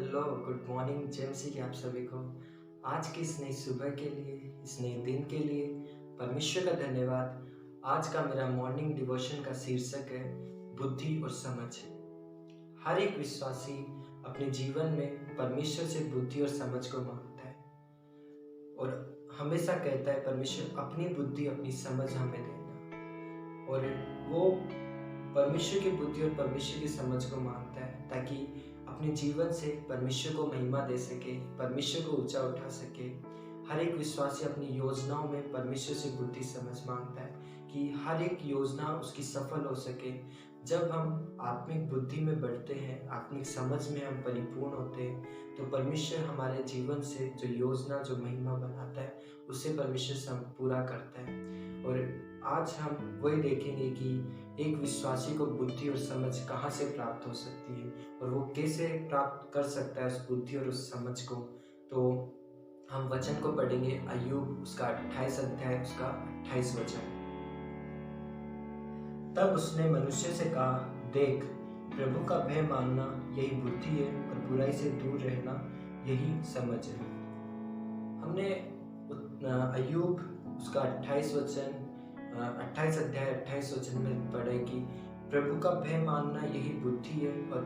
Hello, good morning JMC के आप सभी को। आज की इस नई सुबह के लिए, इस नए दिन के लिए परमेश्वर का धन्यवाद। आज का मेरा मॉर्निंग डिवोशन का शीर्षक है बुद्धि और समझ। हर एक विश्वासी अपने जीवन में परमेश्वर से बुद्धि और समझ को मांगता है और हमेशा कहता है परमेश्वर अपनी बुद्धि अपनी समझ हमें देना। और वो परमेश्वर की बुद्धि और परमेश्वर की समझ को मांगता है ताकि अपने जीवन से परमेश्वर को महिमा दे सके, परमेश्वर को ऊंचा उठा सके। हर एक विश्वासी अपनी योजनाओं में परमेश्वर से बुद्धि समझ मांगता है कि हर एक योजना उसकी सफल हो सके। जब हम आत्मिक बुद्धि में बढ़ते हैं, आत्मिक समझ में हम परिपूर्ण होते हैं, तो परमेश्वर हमारे जीवन से जो योजना, जो महिमा बनाता है, उससे परमेश्वर पूरा करता है। और आज हम वही देखेंगे कि एक विश्वासी को बुद्धि और समझ कहाँ से प्राप्त हो सकती है और वो कैसे प्राप्त कर सकता है उस बुद्धि और उस समझ को। तो हम वचन को पढ़ेंगे, अय्यूब उसका 28 अध्याय उसका 28 वचन। तब उसने मनुष्य से कहा, देख, प्रभु का भय मानना यही बुद्धि है और बुराई से दूर रहना यही समझ है। हमने अय्यूब उसका 28 अध्याय 28 वचन में पढ़े कि प्रभु का भय मानना यही बुद्धि है और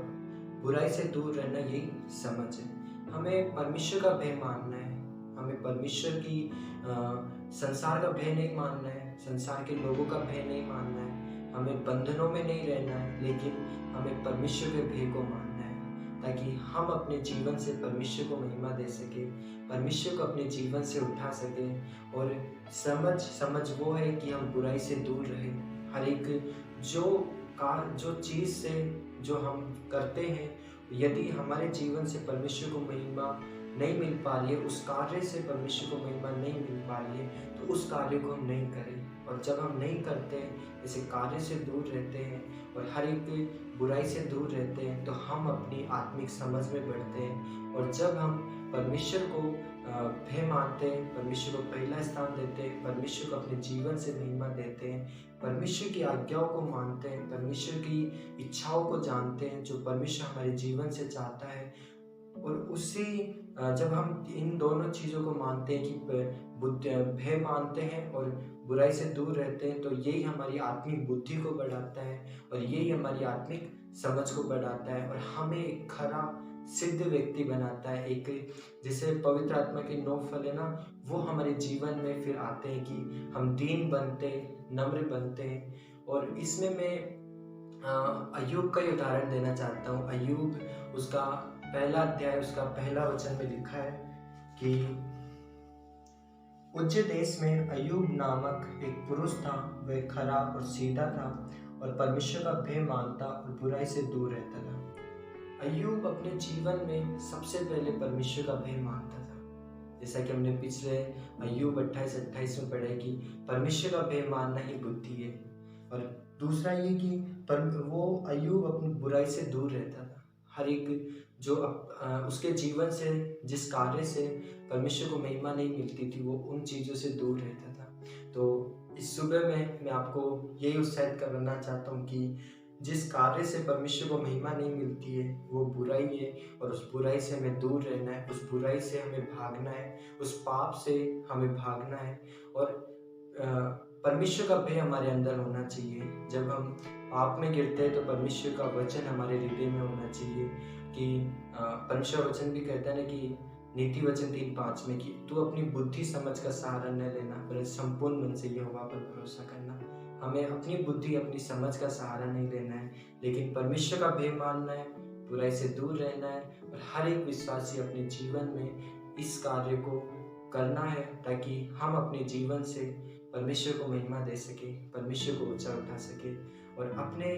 बुराई से दूर रहना यही समझ है। हमें परमेश्वर का भय मानना है, हमें परमेश्वर की संसार का भय नहीं मानना है, संसार के लोगों का भय नहीं मानना है, हमें बंधनों में नहीं रहना है, लेकिन हमें परमेश्वर के भय को मानना है ताकि हम अपने जीवन से परमेश्वर को महिमा दे सके, परमेश्वर को अपने जीवन से उठा सके। और समझ वो है कि हम बुराई से दूर रहें। हर एक जो चीज़ से जो हम करते हैं, यदि हमारे जीवन से परमेश्वर को महिमा नहीं मिल पा रही है, उस कार्य से परमेश्वर को महिमा नहीं मिल पा रही है, तो उस कार्य को हम नहीं करें। और जब हम नहीं करते, जैसे कार्य से दूर रहते हैं और हर एक बुराई से दूर रहते हैं, तो हम अपनी आत्मिक समझ में बढ़ते हैं। और जब हम परमेश्वर को भय मानते हैं, परमेश्वर को पहला स्थान देते हैं, परमेश्वर को अपने जीवन से महिमा देते हैं, परमेश्वर की आज्ञाओं को मानते हैं, परमेश्वर की इच्छाओं को जानते हैं जो परमेश्वर हमारे जीवन से चाहता है, और उसी जब हम इन दोनों चीज़ों को मानते हैं कि भय मानते हैं और बुराई से दूर रहते हैं, तो यही हमारी आत्मिक बुद्धि को बढ़ाता है और यही हमारी आत्मिक समझ को बढ़ाता है और हमें एक खरा सिद्ध व्यक्ति बनाता है। एक जैसे पवित्र आत्मा के 9 फल है ना, वो हमारे जीवन में फिर आते हैं कि हम दीन बनते, नम्र बनते हैं। और इसमें मैं अय्यूब का ही उदाहरण देना चाहता हूँ। अय्यूब उसका पहला अध्याय उसका पहला वचन में लिखा है कि उज्ज देश में अय्यूब नामक एक पुरुष था, वह खरा और सीधा था और परमेश्वर का भय मानता और बुराई से दूर रहता था। अय्यूब अपने जीवन में सबसे पहले परमेश्वर का भय मानता था, जैसा कि हमने पिछले अय्यूब 28 में पढ़ा कि परमेश्वर का भय मानना ही बुद्धि है। और दूसरा ये कि वो अय्यूब अपनी बुराई से दूर रहता था। हर एक जो उसके जीवन से जिस कार्य से परमेश्वर को महिमा नहीं मिलती थी, वो उन चीज़ों से दूर रहता था। तो इस सुबह में मैं आपको यही उत्साहित करना चाहता हूँ कि जिस कार्य से परमेश्वर को महिमा नहीं मिलती है वो बुराई है, और उस बुराई से हमें दूर रहना है, उस बुराई से हमें भागना है, उस पाप से हमें भागना है। और परमेश्वर का भय हमारे अंदर होना चाहिए। जब हम पाप में गिरते हैं तो परमेश्वर का वचन हमारे हृदय में होना चाहिए कि परमेश्वर वचन भी कहता है ना कि नीति वचन 3:5 में कि तू अपनी बुद्धि समझ का सहारा न लेना, पर संपूर्ण मन से यहोवा पर भरोसा करना। हमें अपनी बुद्धि अपनी समझ का सहारा नहीं लेना है, लेकिन परमेश्वर का भय मानना है, बुराई से दूर रहना है। और हर एक विश्वासी अपने जीवन में इस कार्य को करना है ताकि हम अपने जीवन से परमेश्वर को महिमा दे सके, परमेश्वर को ऊंचा उठा सके। और अपने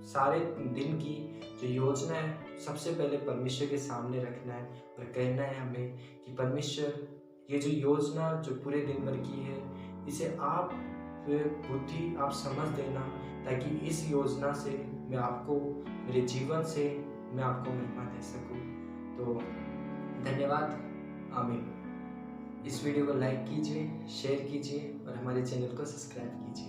सारे दिन की जो योजना है सबसे पहले परमेश्वर के सामने रखना है और कहना है हमें कि परमेश्वर, ये जो योजना जो पूरे दिन भर की है, इसे आप बुद्धि, आप समझ देना ताकि इस योजना से मैं आपको, मेरे जीवन से मैं आपको महिमा दे सकूं। तो धन्यवाद, आमीन। इस वीडियो को लाइक कीजिए, शेयर कीजिए और हमारे चैनल को सब्सक्राइब कीजिए।